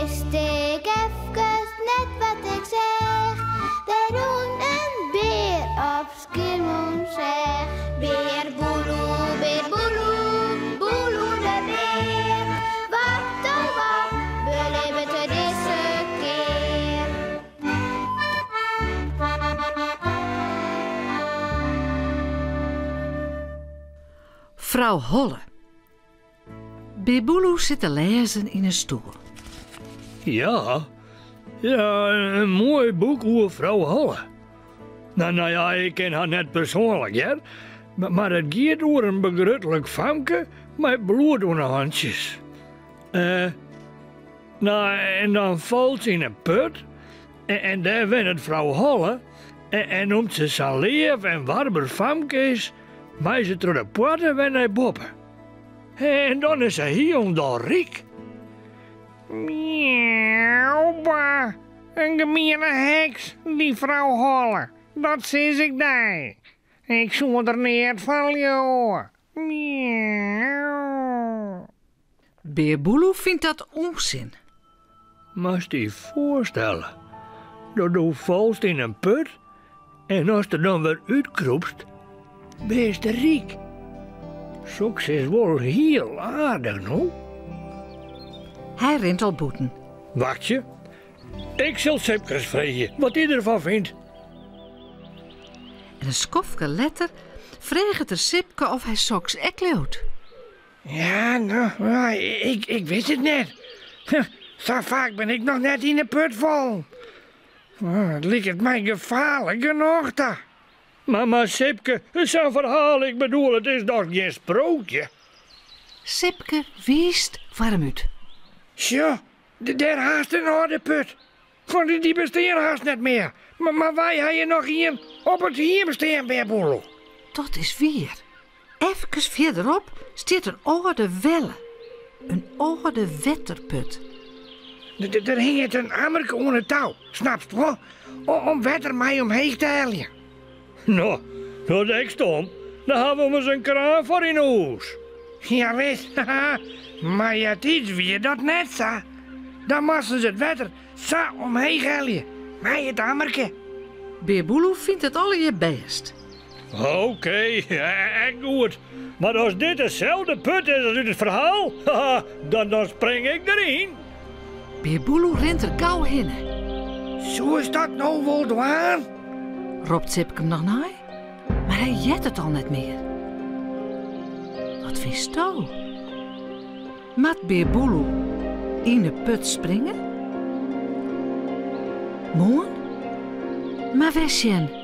wist ik even net wat ik zeg. Daar doen een beer op Schiermonnikoog zeg. Beer boeloe, boeloe de beer. Wat, beleven we deze keer. Vrouw Holle. Beer Boeloe zit te lezen in een stoel. Ja, een mooi boek over vrouw Holle. Nou ja, ik ken haar net persoonlijk, hè. Maar het gaat over een begruttelijk famke met bloed onder handjes. Nou, en dan valt ze in een put. En daar wint het vrouw Holle. En omdat ze zo lief en warmer famke is, mij ze door de poorten weer naar boven. En dan is ze hier om daar riek. Miauw, bah. Een gemeene heks, die vrouw Holle. Dat zie ik daar. Ik zou er niet van, joh. Miauw. Beer Boeloe vindt dat onzin. Maar je voorstellen, dat je valt in een put en als je dan weer uitkroepst, ben je riek. Zoks is wel heel aardig, no? Hij rent al boeten. Wacht je? Ik zal Sipkes vragen wat hij ervan vindt. En een skofke letter vraagt er Sipke of hij soks ekleut. Ja, nou, ik wist het net. Zo vaak ben ik nog net in de put vol. Het lijkt mij gevaarlijk genoeg daar. Maar Sipke, zo'n verhaal, ik bedoel, het is toch geen sprookje? Sipke wiest warm uit. Tja, daar haast een oude put. Van die bestaan haast net meer. Maar wij hebben nog hier op het hierbestaan bij Boeloe. Dat is weer. Even verderop staat een oude welle. Een oude wetterput. Er hing het een ammerke onder touw, snapst je wel? Om wetter mij omheen te helpen. Nou, dat is stom. Dan hebben we eens een kraan voor in huis. Ja, weet. Maar ja, iets wie dat net zo. Dan moesten ze het wetter zo omheen helpen. Mij het ammerke. Beer Boeloe vindt het alle je best. Oké, echt goed. Maar als dit dezelfde put is als uit het verhaal, dan spring ik erin. Beer Boeloe rent er gauw heen. Zo is dat nou wel dwaan? Roept Sipke hem nog na, maar hij jet het al net meer. Wat wist je? Maat Beer Boeloe in de put springen? Mooi? Maar wist je